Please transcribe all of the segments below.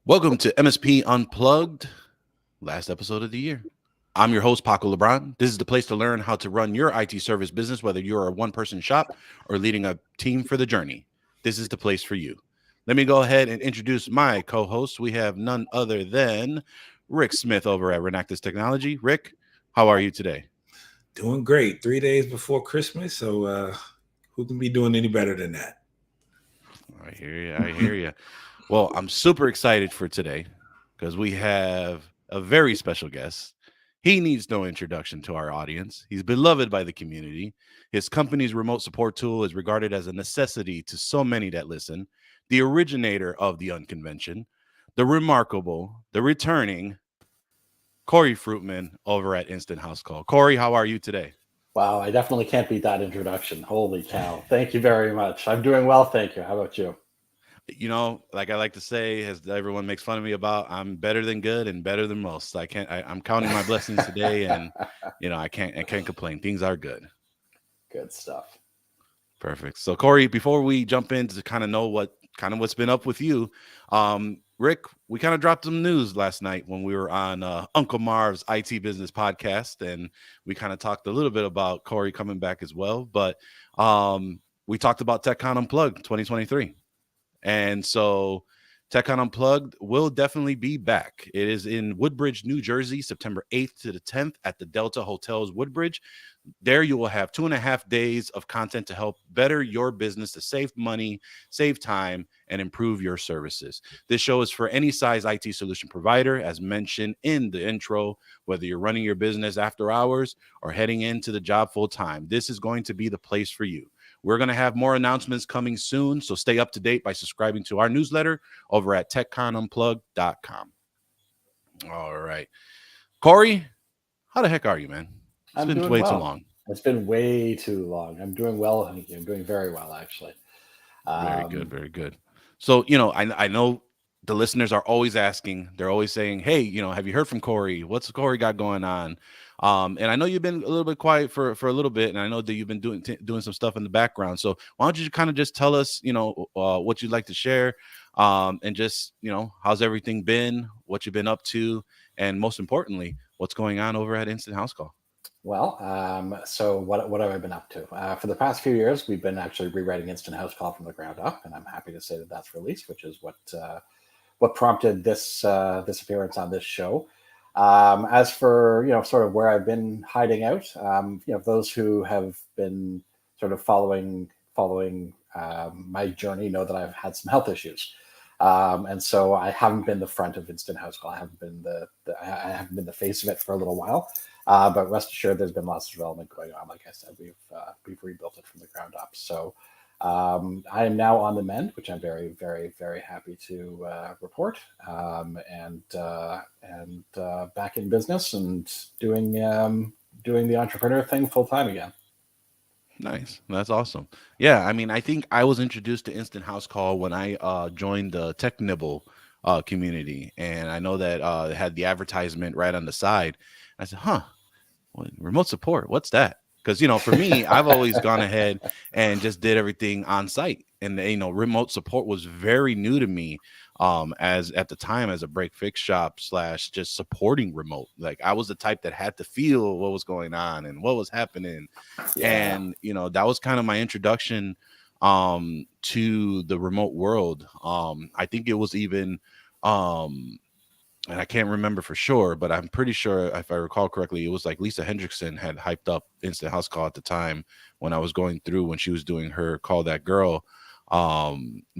Welcome to MSP Unplugged, last episode of the year. I'm your host, Paco Lebron. This is the place to learn how to run your IT service business, whether you're a one-person shop or leading a team for the journey. This is the place for you. Let me go ahead and introduce my co-host. We have none other than Rick Smith over at Renactus Technology. Rick, how are you today? Doing great. 3 days before Christmas, so who can be doing any better than that? I hear you. I hear you. Well, I'm super excited for today because we have a very special guest. He needs no introduction to our audience. He's beloved by the community. His company's remote support tool is regarded as a necessity to so many that listen. The originator of the unconvention, the remarkable, the returning Corey Fruitman over at Instant Housecall. Corey, how are you today? Wow, I definitely can't beat that introduction. Holy cow. Thank you very much. I'm doing well, thank you. How about you? Like I like to say, as everyone makes fun of me about, I'm better than good and better than most. I'm counting my blessings today, and I can't complain. Things are good. Good stuff. Perfect. So Corey, before we jump in to kind of know what's been up with you, Rick, we kind of dropped some news last night when we were on Uncle Marv's IT Business podcast, and we kind of talked a little bit about Corey coming back as well. But we talked about TechCon Unplugged 2023. And so TechCon Unplugged will definitely be back. It is in Woodbridge, New Jersey, September 8th to the 10th at the Delta Hotels Woodbridge. There you will have 2.5 days of content to help better your business, to save money, save time, and improve your services. This show is for any size IT solution provider, as mentioned in the intro, whether you're running your business after hours or heading into the job full time. This is going to be the place for you. We're going to have more announcements coming soon, so stay up to date by subscribing to our newsletter over at TechConUnplugged.com. All right. Corey, how the heck are you, man? It's been way too long. It's been way too long. I'm doing well. I'm doing very well, actually. Very good, very good. So, I know the listeners are always asking, they're always saying, hey, have you heard from Corey? What's Corey got going on? And I know you've been a little bit quiet for a little bit, and I know that you've been doing some stuff in the background. So why don't you kind of just tell us, what you'd like to share, and just, how's everything been, what you've been up to, and most importantly, what's going on over at Instant Housecall? Well, so what have I been up to? For the past few years, we've been actually rewriting Instant Housecall from the ground up, and I'm happy to say that that's released, which is what prompted this appearance on this show. As for sort of where I've been hiding out, those who have been sort of following my journey know that I've had some health issues, and so I haven't been the front of Instant Housecall. I haven't been I haven't been the face of it for a little while. But rest assured, there's been lots of development going on. Like I said, we've rebuilt it from the ground up. So I am now on the mend, which I'm very, very, very happy to report, and back in business and doing the entrepreneur thing full time again. Nice. That's awesome. Yeah, I mean, I think I was introduced to Instant Housecall when I joined the Tech Nibble community, and I know that it had the advertisement right on the side. I said, remote support, what's that? Because for me, I've always gone ahead and just did everything on site, and remote support was very new to me, as at the time as a break fix shop / just supporting remote. Like, I was the type that had to feel what was going on and what was happening. Yeah. And that was kind of my introduction to the remote world. I think it was even and I can't remember for sure, but I'm pretty sure, if I recall correctly, it was like Lisa Hendrickson had hyped up Instant Housecall at the time when I was going through, when she was doing her Call That Girl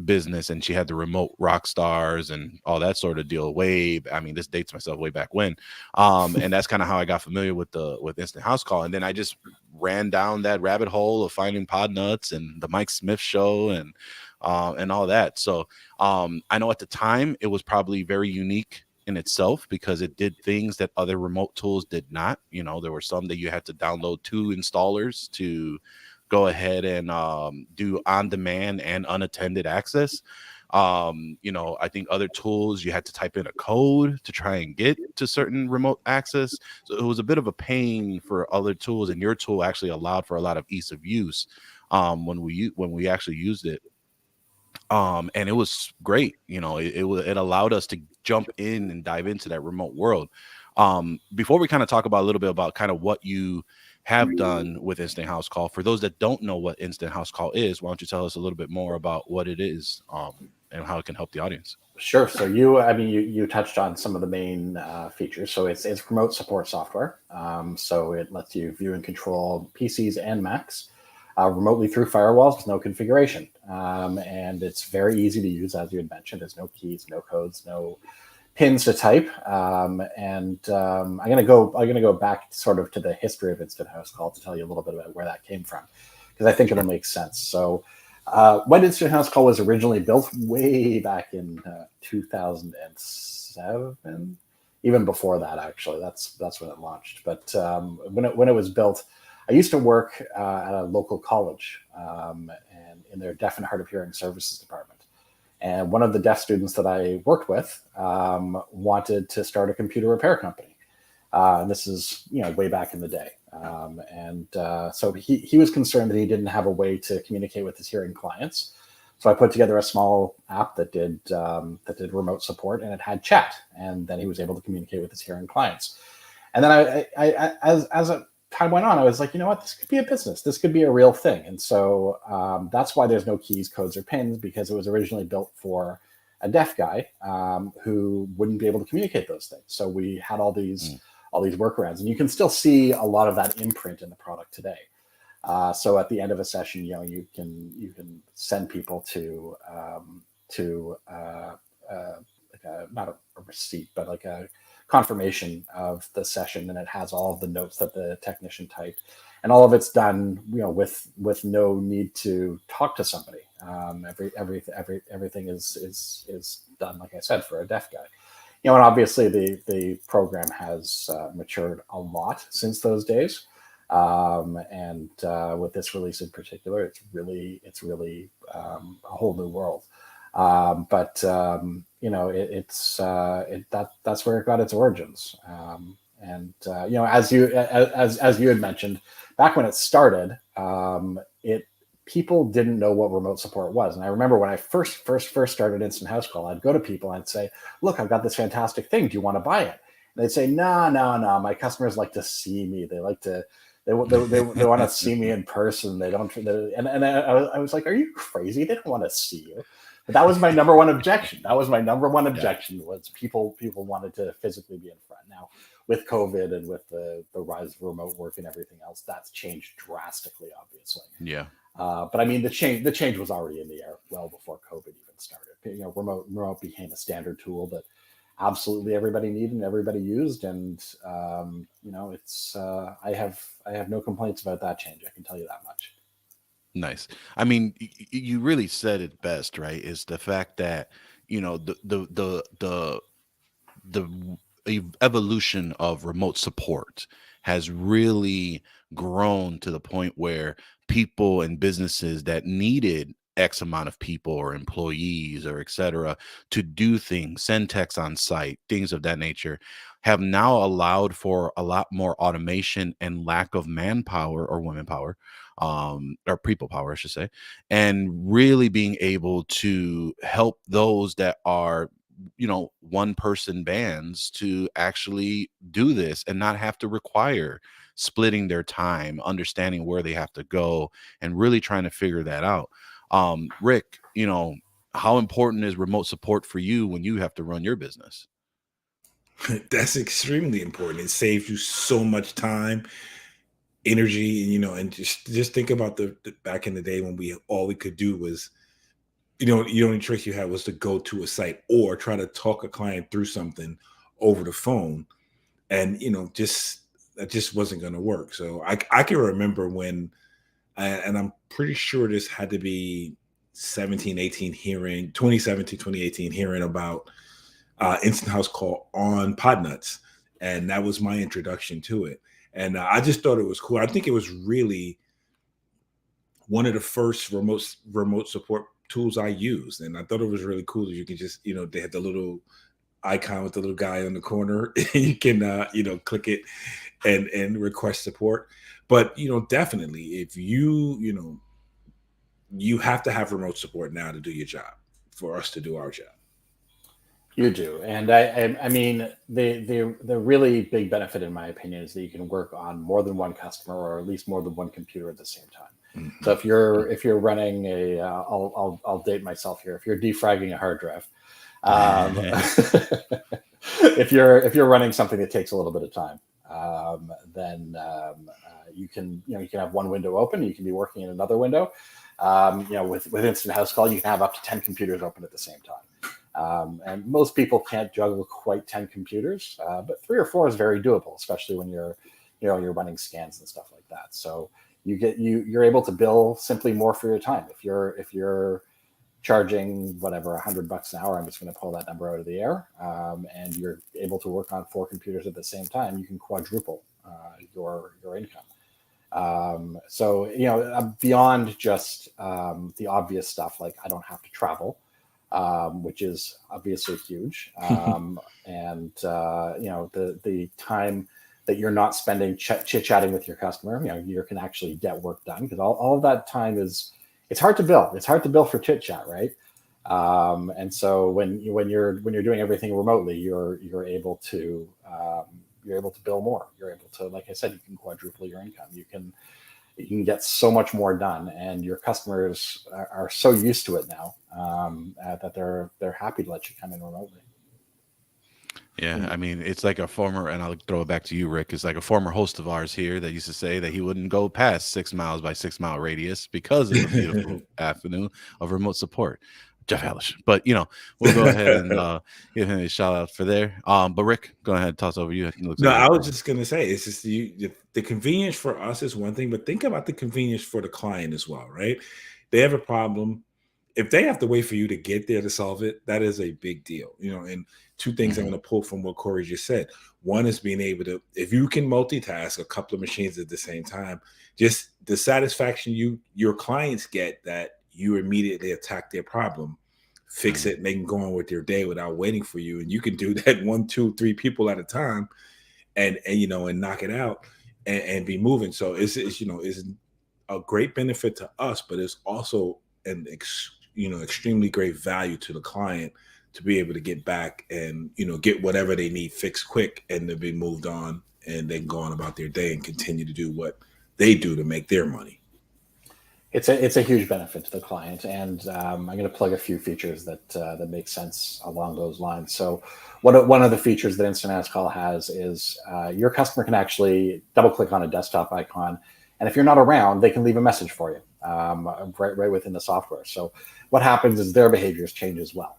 business, and she had the remote rock stars and all that sort of deal. This dates myself way back when. And that's kind of how I got familiar with Instant Housecall. And then I just ran down that rabbit hole of finding Pod Nuts and the Mike Smith show and all that. So I know at the time it was probably very unique in itself because it did things that other remote tools did not. There were some that you had to download 2 installers to go ahead and do on-demand and unattended access. I think other tools, you had to type in a code to try and get to certain remote access. So it was a bit of a pain for other tools, and your tool actually allowed for a lot of ease of use when we actually used it. And it was great. It allowed us to jump in and dive into that remote world. Before we kind of talk about a little bit about kind of what you have done with Instant House Call, for those that don't know what Instant House Call is, why don't you tell us a little bit more about what it is, and how it can help the audience? Sure. So you touched on some of the main features. So it's remote support software. So it lets you view and control PCs and Macs remotely through firewalls with no configuration, and it's very easy to use, as you had mentioned. There's no keys, no codes, no pins to type. I'm gonna go back sort of to the history of Instant House Call to tell you a little bit about where that came from, because I think it'll make sense. So when Instant House Call was originally built, way back in 2007, even before that, actually, that's when it launched. But when it was built, I used to work at a local college, and in their deaf and hard of hearing services department. And one of the deaf students that I worked with wanted to start a computer repair company. And this is way back in the day. So he was concerned that he didn't have a way to communicate with his hearing clients. So I put together a small app that did remote support, and it had chat, and then he was able to communicate with his hearing clients. And then as time went on, I was like, you know what, this could be a business. This could be a real thing. And so that's why there's no keys, codes, or pins, because it was originally built for a deaf guy who wouldn't be able to communicate those things. So we had all these workarounds, and you can still see a lot of that imprint in the product today. So at the end of a session, you can send people to like not a receipt, but like a confirmation of the session, and it has all of the notes that the technician typed, and all of it's done with no need to talk to somebody. Everything is done, like I said, for a deaf guy. And obviously the program has matured a lot since those days, and with this release in particular, it's really a whole new world. That's where it got its origins. As you had mentioned, back when it started, people didn't know what remote support was. And I remember when I first started Instant House Call, I'd go to people and I'd say, "Look, I've got this fantastic thing. Do you want to buy it?" And they'd say, "No. My customers like to see me. They like to." They want to see me in person. They don't. And I was like, "Are you crazy? They don't want to see you." But that was my number one objection. Was people wanted to physically be in front. Now, with COVID and with the rise of remote work and everything else, that's changed drastically, obviously. Yeah. But I mean, the change was already in the air well before COVID even started. Remote became a standard tool that absolutely everybody needed and everybody used, and it's I have no complaints about that change. I can tell you that much. Nice. I mean, you really said it best, right? Is the fact that the evolution of remote support has really grown to the point where people and businesses that needed X amount of people or employees or et cetera to do things, send texts on site, things of that nature, have now allowed for a lot more automation and lack of manpower or women power, or people power, I should say, and really being able to help those that are one person bands to actually do this and not have to require splitting their time, understanding where they have to go, and really trying to figure that out. Rick, how important is remote support for you when you have to run your business? That's extremely important. It saves you so much time, energy, and just think about the back in the day when all we could do was, the only choice you had was to go to a site or try to talk a client through something over the phone. And, that just wasn't going to work. So I can remember when, and I'm pretty sure this had to be 2017, 2018, hearing about Instant House Call on Podnuts. And that was my introduction to it. And I just thought it was cool. I think it was really one of the first remote support tools I used, and I thought it was really cool that you can just, they had the little icon with the little guy on the corner, and you can click it and request support. But definitely, if you you have to have remote support now to do your job for us to do our job. You do, and I mean the really big benefit, in my opinion, is that you can work on more than one customer, or at least more than one computer at the same time. Mm-hmm. So if you're running a, I'll date myself here. If you're defragging a hard drive, if you're running something that takes a little bit of time, then you can have one window open. You can be working in another window. With Instant House Call, you can have up to 10 computers open at the same time. And most people can't juggle quite 10 computers, but 3 or 4 is very doable, especially when you're running scans and stuff like that. So you're able to bill simply more for your time. If you're charging whatever $100 an hour, I'm just going to pull that number out of the air, and you're able to work on 4 computers at the same time, you can quadruple your income. So beyond just the obvious stuff, like I don't have to travel. Which is obviously huge, and the time that you're not spending chit-chatting with your customer, you can actually get work done, because all of that time it's hard to bill. It's hard to bill for chit-chat, right? And so when you're doing everything remotely, you're able to bill more. You're able to, like I said, you can quadruple your income. You can get so much more done, and your customers are so used to it now that they're happy to let you come in remotely. Yeah, I mean, it's like a former, and I'll throw it back to you, Rick. It's like a former host of ours here that used to say that he wouldn't go past 6 miles by 6 mile radius because of the beautiful avenue of remote support. Jeff Hellish. But we'll go ahead and give him a shout out for there. But Rick, go ahead, toss over you. No, I was just gonna say, it's just the convenience for us is one thing, but think about the convenience for the client as well, right? They have a problem. If they have to wait for you to get there to solve it, that is a big deal. And 2 things I'm going to pull from what Corey just said. One is being able to, if you can multitask a couple of machines at the same time, just the satisfaction your clients get that you immediately attack their problem, fix it, and they can go on with their day without waiting for you. And you can do that 1, 2, 3 people at a time, and knock it out and be moving. So it's a great benefit to us, but it's also an extremely great value to the client to be able to get back and get whatever they need fixed quick, and to be moved on, and then go on about their day and continue to do what they do to make their money. It's a huge benefit to the client, and I'm going to plug a few features that make sense along those lines. So one of the features that Instant House Call has is your customer can actually double click on a desktop icon, and if you're not around, they can leave a message for you right within the software. So what happens is their behaviors change as well.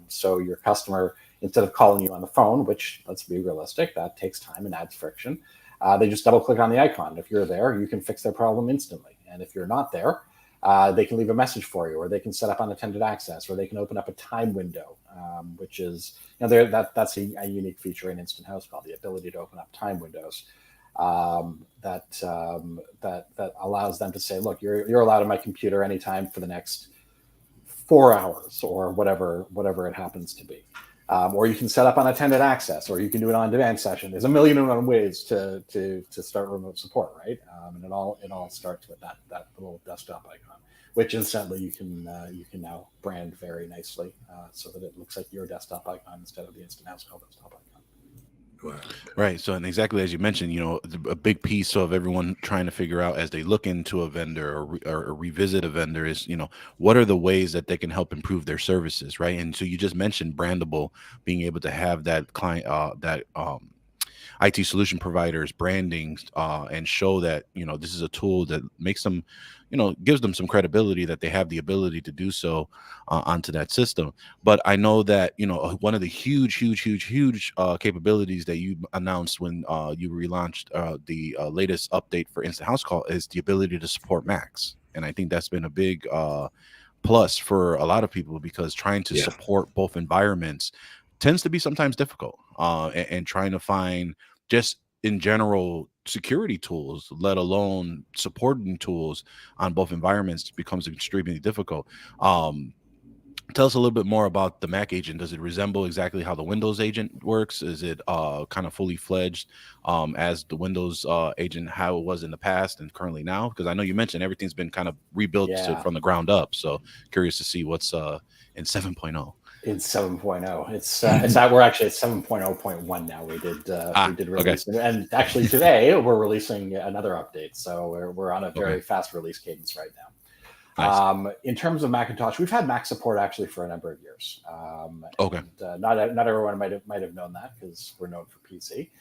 So your customer, instead of calling you on the phone, which, let's be realistic, that takes time and adds friction, they just double click on the icon. If you're there, you can fix their problem instantly. And if you're not there, they can leave a message for you, or they can set up unattended access, or they can open up a time window, which is, that's a unique feature in Instant House Call, the ability to open up time windows. That allows them to say, look, you're allowed on my computer anytime for the next 4 hours, or whatever it happens to be. Or you can set up unattended access, or you can do an on-demand session. There's a million and one ways to start remote support, right? And it all starts with that little desktop icon, which instantly you can now brand very nicely, so that it looks like your desktop icon instead of the Instant House Call desktop icon. Right. So, and exactly as you mentioned, a big piece of everyone trying to figure out as they look into a vendor or revisit a vendor is, what are the ways that they can help improve their services, right? And so you just mentioned brandable, being able to have that client, IT solution providers branding, and show that this is a tool that makes them, gives them some credibility that they have the ability to do so onto that system. But I know that one of the huge capabilities that you announced when you relaunched the latest update for Instant House Call is the ability to support Macs, and I think that's been a big plus for a lot of people, because trying to support both environments tends to be sometimes difficult, and trying to find just in general security tools, let alone supporting tools on both environments, becomes extremely difficult. tell us a little bit more about the Mac agent. Does it resemble exactly how the Windows agent works? Is it kind of fully fledged as the Windows agent, how it was in the past and currently now? Because I know you mentioned everything's been kind of rebuilt Yeah. from the ground up. So curious to see what's in 7.0. In 7.0, it's that we're actually at 7.0.1 now. We did Okay. release, and actually today we're releasing another update. So we're on a very Okay. fast release cadence right now. Nice. In terms of Macintosh, we've had Mac support actually for a number of years. Okay. And, not everyone might have known that because we're known for PC.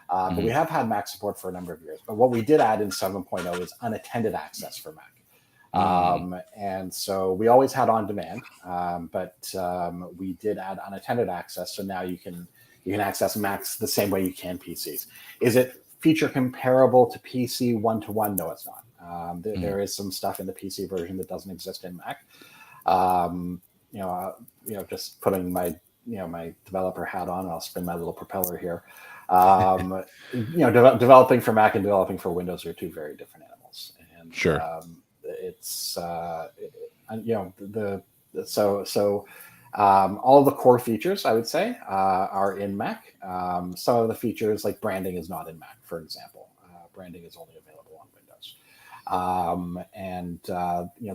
But we have had Mac support for a number of years. But what we did add in 7.0 is unattended access for Mac. And so we always had on demand, but we did add unattended access. So now you can access Macs the same way you can PCs. Is it feature comparable to PC one-to-one? No, it's not. There is some stuff in the PC version that doesn't exist in Mac. Just putting my my developer hat on, and I'll spin my little propeller here. Developing for Mac and developing for Windows are two very different animals, and Sure. it's all the core features I would say are in Mac. Some of the features like branding is not in Mac, for example. Branding is only available on Windows.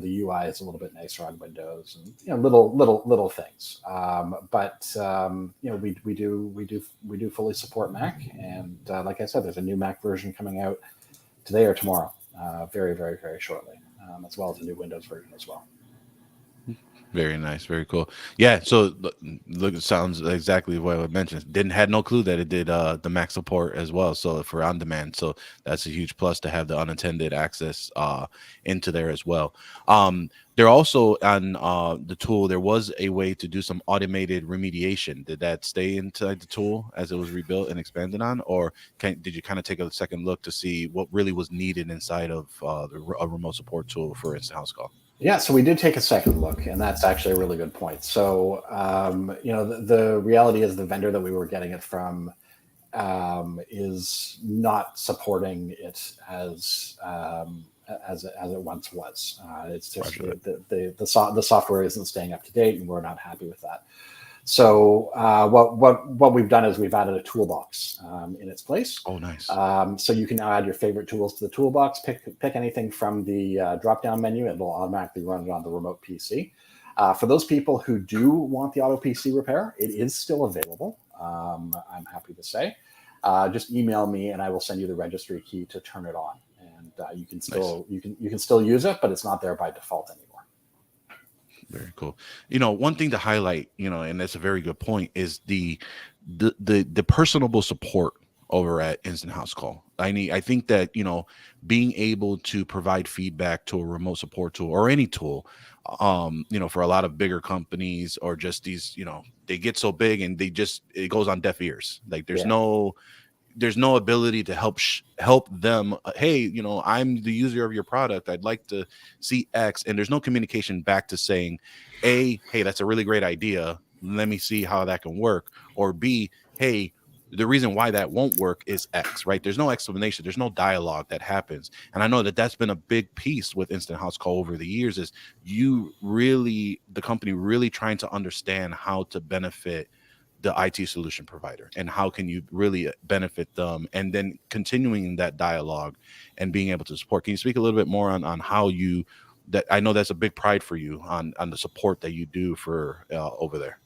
The UI is a little bit nicer on Windows, and little things. We do fully support Mac, and like I said, there's a new Mac version coming out today or tomorrow, very very very shortly, as well as a new Windows version as well. Very nice, very cool. Yeah, so look, it sounds exactly what I mentioned. Had no clue that it did the Mac support as well. So for on demand, so that's a huge plus to have the unattended access into there as well. There also on the tool there was a way to do some automated remediation. Did that stay inside the tool as it was rebuilt and expanded on, or did you kind of take a second look to see what really was needed inside of a remote support tool for Instant Housecall? Yeah, so we did take a second look, and that's actually a really good point. So, the reality is the vendor that we were getting it from is not supporting it as it once was. It's just the software isn't staying up to date, and we're not happy with that. So what we've done is we've added a toolbox in its place. Oh, nice. So you can now add your favorite tools to the toolbox. Pick anything from the drop-down menu. It will automatically run it on the remote PC. For those people who do want the auto PC repair, it is still available. I'm happy to say. Just email me and I will send you the registry key to turn it on. And you can still you can still use it, but it's not there by default anymore. Very cool. One thing to highlight, and that's a very good point, is the personable support over at Instant Housecall. I think that, being able to provide feedback to a remote support tool or any tool, for a lot of bigger companies or just these, they get so big and it goes on deaf ears. Like there's no ability to help them. Hey, I'm the user of your product. I'd like to see X. And there's no communication back to saying, A, hey, that's a really great idea. Let me see how that can work. Or B, hey, the reason why that won't work is X, right? There's no explanation. There's no dialogue that happens. And I know that that's been a big piece with Instant Housecall over the years is the company really trying to understand how to benefit the IT solution provider and how can you really benefit them, and then continuing that dialogue and being able to support. Can you speak a little bit more on how that I know that's a big pride for you on the support that you do for over there?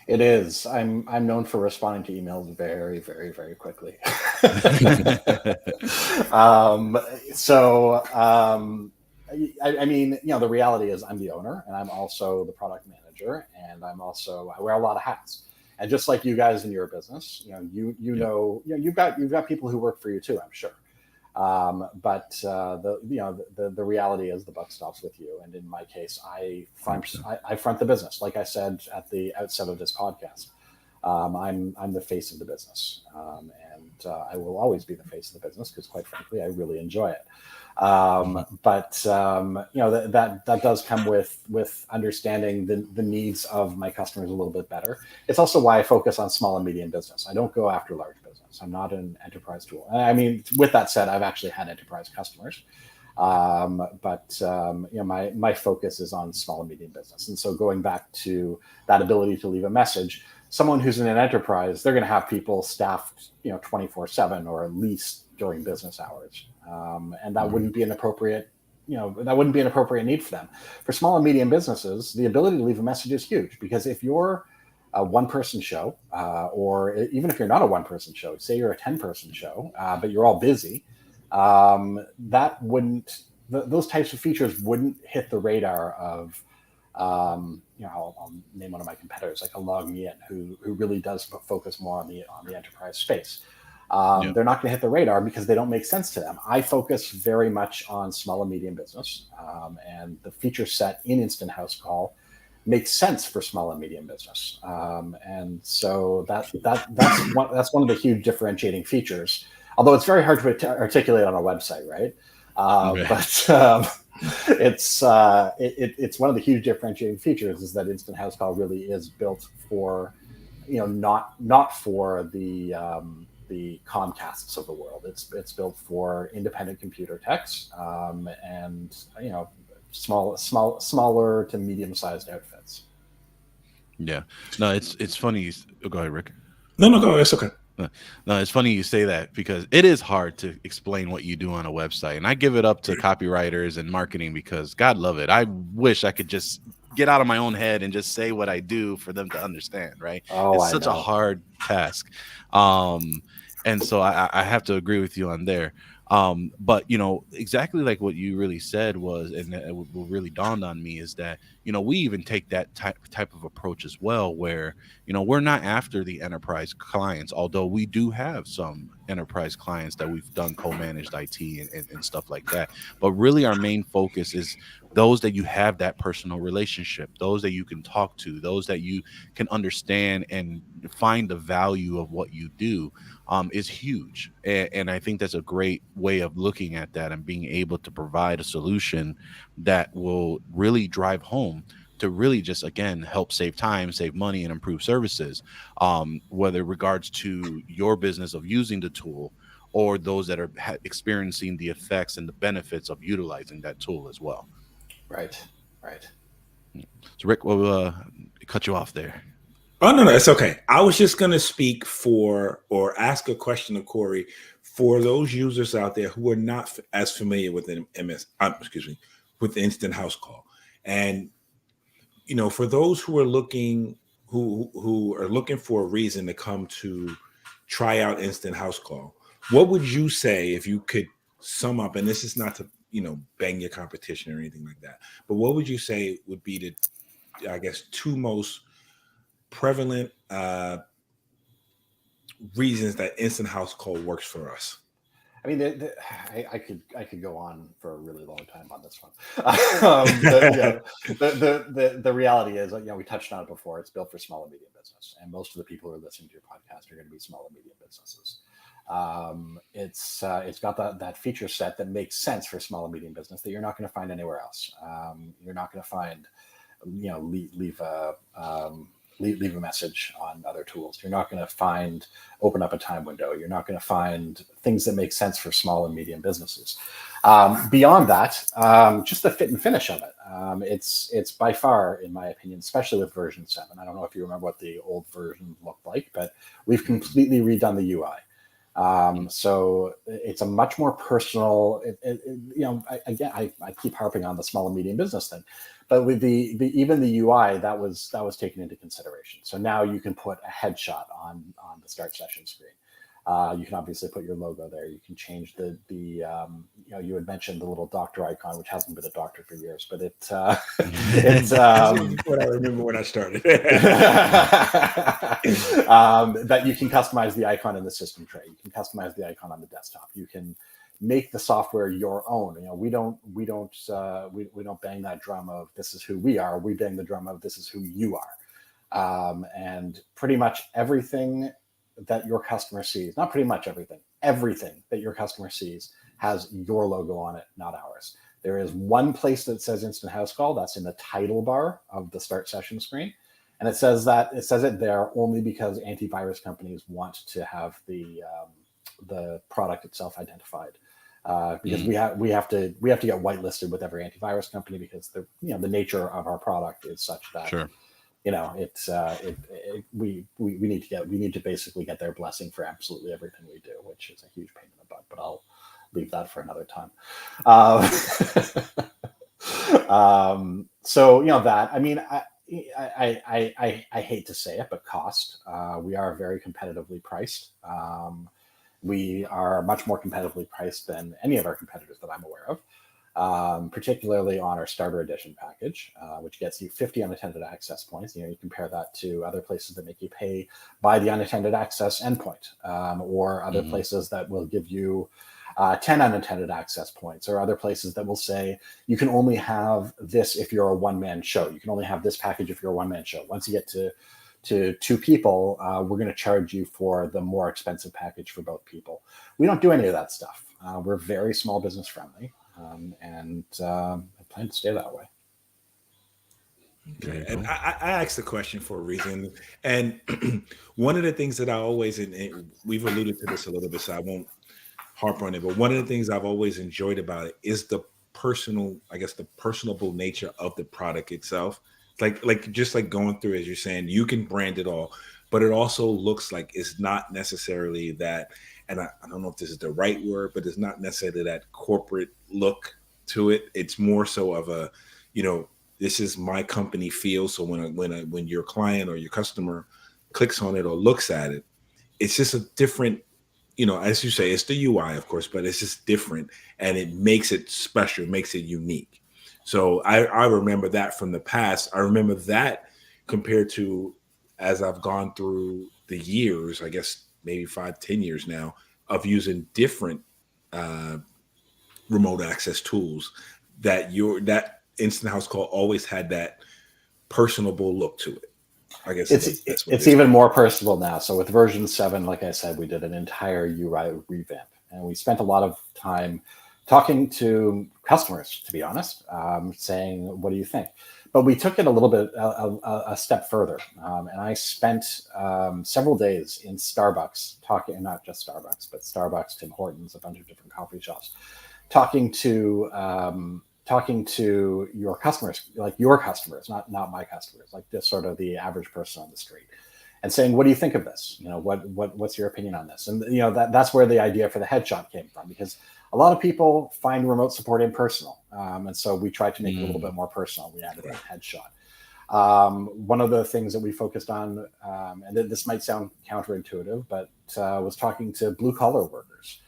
It is. I'm known for responding to emails very, very, very quickly. The reality is I'm the owner and I'm also the product manager, and I wear a lot of hats. And just like you guys in your business, you've got people who work for you too, I'm sure. But the reality is the buck stops with you. And in my case, I front the business. Like I said at the outset of this podcast, I'm the face of the business, and I will always be the face of the business because, quite frankly, I really enjoy it. That does come with understanding the needs of my customers a little bit better. It's also why I focus on small and medium business. I don't go after large business. I'm not an enterprise tool. I mean, with that said, I've actually had enterprise customers. My focus is on small and medium business. And so going back to that ability to leave a message, someone who's in an enterprise, they're going to have people staffed, 24/7 or at least during business hours. And that wouldn't be an appropriate need for them. For small and medium businesses, the ability to leave a message is huge, because if you're a one-person show, or even if you're not a one-person show, say you're a 10-person show, but you're all busy, those types of features wouldn't hit the radar of, I'll name one of my competitors, like a LogMeIn, who really does focus more on the enterprise space. They're not going to hit the radar because they don't make sense to them. I focus very much on small and medium business, and the feature set in Instant Housecall makes sense for small and medium business. And so that's one of the huge differentiating features, although it's very hard to articulate on a website, right? But it's one of the huge differentiating features is that Instant Housecall really is built for, not for the Comcasts of the world. It's built for independent computer techs, and smaller to medium-sized outfits. Yeah. No, it's funny. Go ahead, Rick. No, go ahead. It's okay. No, it's funny you say that, because it is hard to explain what you do on a website. And I give it up to copywriters and marketing, because God love it. I wish I could just get out of my own head and just say what I do for them to understand, right? It's such a hard task. And so I have to agree with you on there. But exactly like what you really said was, and what really dawned on me is that, we even take that type of approach as well, where, we're not after the enterprise clients, although we do have some enterprise clients that we've done co-managed IT and stuff like that. But really our main focus is those that you have that personal relationship, those that you can talk to, those that you can understand and find the value of what you do. Is huge. And I think that's a great way of looking at that, and being able to provide a solution that will really drive home to really just, again, help save time, save money, and improve services, whether regards to your business of using the tool, or those that are experiencing the effects and the benefits of utilizing that tool as well. Right. So Rick, we'll cut you off there. Oh, no, it's okay. I was just going to speak for, or ask a question of Corey, for those users out there who are not as familiar with with Instant Housecall. And, for those who are looking, who are looking for a reason to come to try out Instant Housecall, what would you say, if you could sum up, and this is not to, bang your competition or anything like that, but what would you say would be the, I guess, two most prevalent reasons that Instant Housecall works for us? I mean, I could go on for a really long time on this one. The reality is, we touched on it before. It's built for small and medium business, and most of the people who are listening to your podcast are going to be small and medium businesses. It's got that feature set that makes sense for small and medium business that you're not going to find anywhere else. You're not going to find, leave a message on other tools. You're not going to open up a time window. You're not going to find things that make sense for small and medium businesses. Beyond that, just the fit and finish of it. It's by far, in my opinion, especially with version 7. I don't know if you remember what the old version looked like, but we've completely redone the UI. So it's a much more personal, I keep harping on the small and medium business thing, but with even the UI that was taken into consideration. So now you can put a headshot on the start session screen. You can obviously put your logo there. You can change you had mentioned the little doctor icon, which hasn't been a doctor for years, but it's what I remember when I started. That you can customize the icon in the system tray. You can customize the icon on the desktop. You can make the software your own. We don't bang that drum of this is who we are. We bang the drum of this is who you are. And pretty much everything that your customer sees, not pretty much everything that your customer sees has your logo on it, not ours. There is one place that says Instant Housecall. That's in the title bar of the start session screen. And it says it there only because antivirus companies want to have the product itself identified because we have to get whitelisted with every antivirus company because the nature of our product is such that Sure. we need to basically get their blessing for absolutely everything we do, which is a huge pain in the butt. But I'll leave that for another time. So that, I mean, I hate to say it, but cost. We are very competitively priced. We are much more competitively priced than any of our competitors that I'm aware of, particularly on our starter edition package, which gets you 50 unattended access points. You compare that to other places that make you pay by the unattended access endpoint, or other places that will give you 10 unattended access points, or other places that will say you can only have this if you're a one-man show. You can only have this package if you're a one-man show. Once you get to two people, we're going to charge you for the more expensive package for both people. We don't do any of that stuff. We're very small business friendly, and I plan to stay that way. Okay. And I asked the question for a reason. And one of the things that I always, and we've alluded to this a little bit, so I won't harp on it, but one of the things I've always enjoyed about it is the personable nature of the product itself. Like just like going through, as you're saying, you can brand it all, but it also looks like it's not necessarily that, and I don't know if this is the right word, but it's not necessarily that corporate look to it. It's more so of a, this is my company feel. So when your client or your customer clicks on it or looks at it, it's just a different, as you say, it's the UI, of course, but it's just different, and it makes it special, makes it unique. So I remember that from the past. I remember that compared to, as I've gone through the years, I guess maybe 5-10 years now, of using different remote access tools, that Instant House Call always had that personable look to it. I guess it's even more personal now. So with version 7, like I said, we did an entire UI revamp, and we spent a lot of time talking to customers, to be honest, saying, what do you think? But we took it a little bit a step further. And I spent several days in Starbucks talking, not just Starbucks, but Starbucks, Tim Hortons, a bunch of different coffee shops, talking to your customers, like your customers, not my customers, like just sort of the average person on the street, and saying, what do you think of this? What's your opinion on this? And that's where the idea for the headshot came from, because a lot of people find remote support impersonal. And so we tried to make it a little bit more personal. We added a headshot. One of the things that we focused on, and this might sound counterintuitive, but was talking to blue collar workers.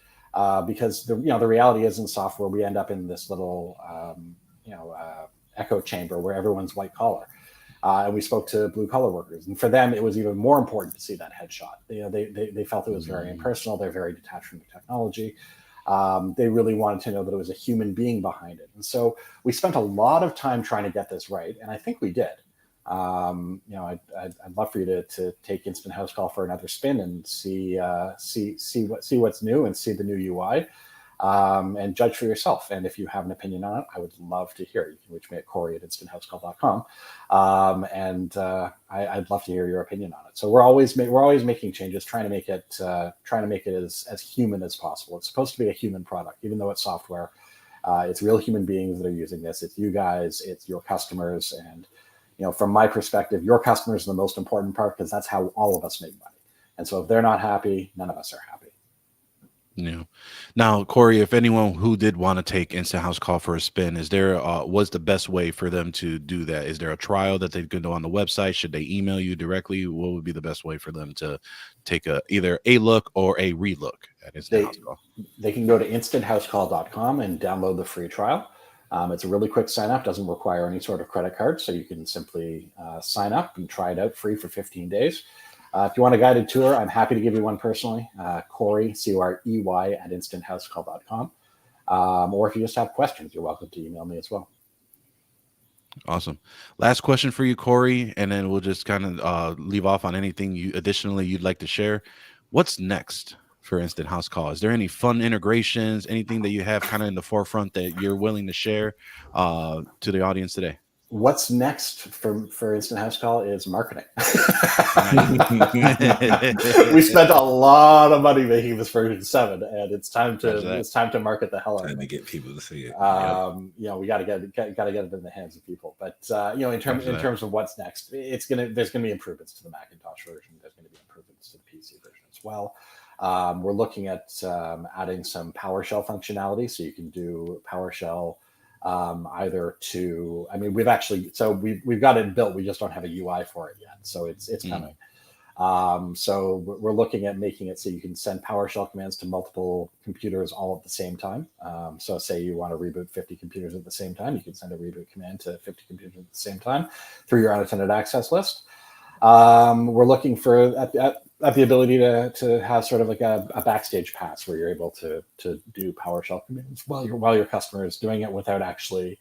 Because the reality is, in software, we end up in this little echo chamber where everyone's white collar, and we spoke to blue collar workers, and for them it was even more important to see that headshot. They felt it was very impersonal. They're very detached from the technology. They really wanted to know that it was a human being behind it, and so we spent a lot of time trying to get this right, and I think we did. I'd love for you to take Instant House Call for another spin and see what's new and see the new UI, and judge for yourself. And if you have an opinion on it, I would love to hear it. You can reach me at Corey@instanthousecall.com, and I'd love to hear your opinion on it. So we're always making changes, trying to make it as human as possible. It's supposed to be a human product, even though it's software. It's real human beings that are using this. It's you guys, it's your customers, and from my perspective, your customers are the most important part, because that's how all of us make money. And so if they're not happy, none of us are happy. Yeah. Now, Corey, if anyone who did want to take Instant House Call for a spin, is there what's the best way for them to do that? Is there a trial that they could do on the website? Should they email you directly? What would be the best way for them to take either a look or a relook at Instant House Call? They can go to instanthousecall.com and download the free trial. It's a really quick sign up, doesn't require any sort of credit card, so you can simply sign up and try it out free for 15 days. If you want a guided tour, I'm happy to give you one personally. Corey, Corey @instanthousecall.com. Or if you just have questions, you're welcome to email me as well. Awesome. Last question for you, Corey, and then we'll just kind of leave off on anything you'd like to share. What's next for Instant House Call? Is there any fun integrations, anything that you have kind of in the forefront that you're willing to share to the audience today? What's next for Instant House Call is marketing. We spent a lot of money making this version 7, and it's time to market the hell out of it. Time to get people to see it. We got to get it in the hands of people. But in terms of what's next, there's gonna be improvements to the Macintosh version. There's gonna be improvements to the PC version as well. We're looking at adding some PowerShell functionality, so you can do PowerShell. We've got it built. We just don't have a UI for it yet, so it's coming. So we're looking at making it so you can send PowerShell commands to multiple computers all at the same time. So say you want to reboot 50 computers at the same time, you can send a reboot command to 50 computers at the same time through your unattended access list. We're looking for at the ability to have sort of like a backstage pass where you're able to do PowerShell commands while your customer is doing it without actually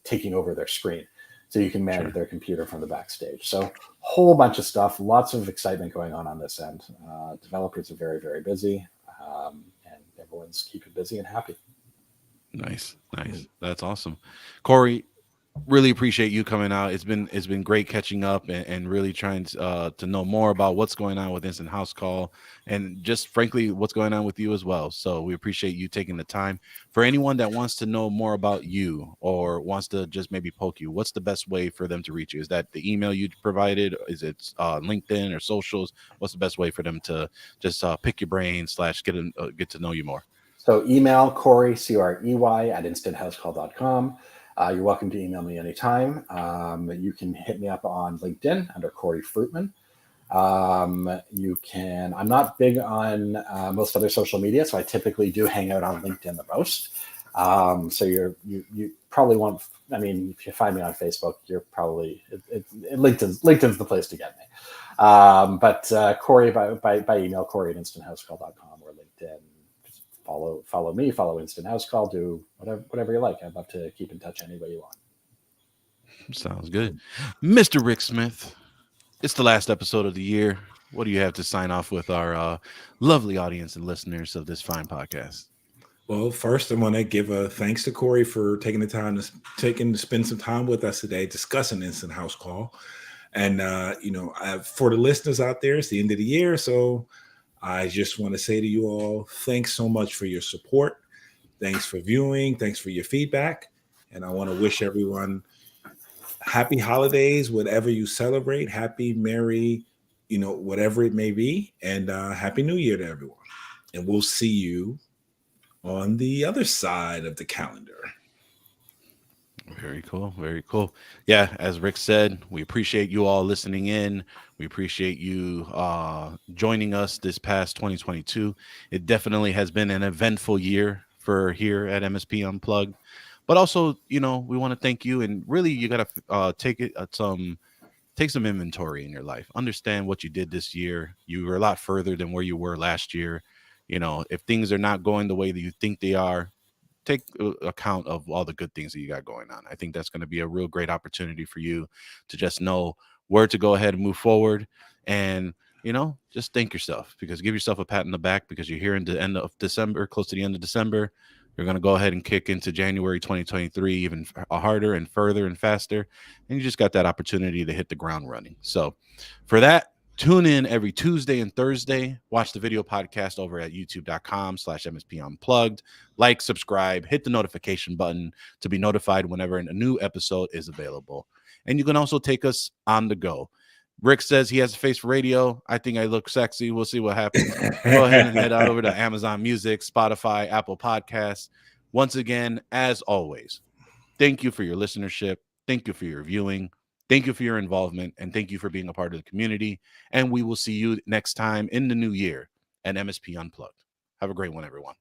taking over their screen. So you can manage their computer from the backstage. So whole bunch of stuff, lots of excitement going on this end. Developers are very, very busy, and everyone's keeping busy and happy. Nice. That's awesome. Corey, really appreciate you coming out. It's been great catching up and really trying to know more about what's going on with Instant House Call and just frankly what's going on with you as well. So we appreciate you taking the time. For anyone that wants to know more about you or wants to just maybe poke you, what's the best way for them to reach you? Is that the email you provided? Is it LinkedIn or socials? What's the best way for them to just pick your brain / get to know you more? So email Corey, Corey at instanthousecall.com. You're welcome to email me anytime. You can hit me up on LinkedIn under Corey Fruitman. I'm not big on most other social media, so I typically do hang out on LinkedIn the most. So you probably won't. I mean, if you find me on Facebook, you're probably LinkedIn's the place to get me. But Corey by email, Corey at instanthousecall.com or LinkedIn. Follow me, follow Instant House Call, do whatever you like. I'd love to keep in touch any way you want. Sounds good. Mr. Rick Smith, it's the last episode of the year. What do you have to sign off with our lovely audience and listeners of this fine podcast? Well, first, I want to give a thanks to Corey for taking the time to spend some time with us today discussing Instant House Call. And, for the listeners out there, it's the end of the year, so I just want to say to you all, thanks so much for your support. Thanks for viewing. Thanks for your feedback. And I want to wish everyone happy holidays, whatever you celebrate. Happy, merry, whatever it may be. And happy New Year to everyone. And we'll see you on the other side of the calendar. Very cool. Very cool. Yeah, as Rick said, we appreciate you all listening in. We appreciate you joining us this past 2022. It definitely has been an eventful year for here at MSP Unplugged. But also, we want to thank you. And really, you got to take some inventory in your life. Understand what you did this year. You were a lot further than where you were last year. If things are not going the way that you think they are, take account of all the good things that you got going on. I think that's going to be a real great opportunity for you to just know where to go ahead and move forward. And, just thank yourself, because give yourself a pat on the back, because you're here in the end of December, close to the end of December. You're going to go ahead and kick into January 2023 even harder and further and faster. And you just got that opportunity to hit the ground running. So for that, tune in every Tuesday and Thursday. Watch the video podcast over at youtube.com/MSP Unplugged. Like, subscribe, hit the notification button to be notified whenever a new episode is available. And you can also take us on the go. Rick says he has a face for radio. I think I look sexy. We'll see what happens. Go ahead and head out over to Amazon Music, Spotify, Apple Podcasts. Once again, as always, thank you for your listenership. Thank you for your viewing. Thank you for your involvement, and thank you for being a part of the community. And we will see you next time in the new year at MSP Unplugged. Have a great one, everyone.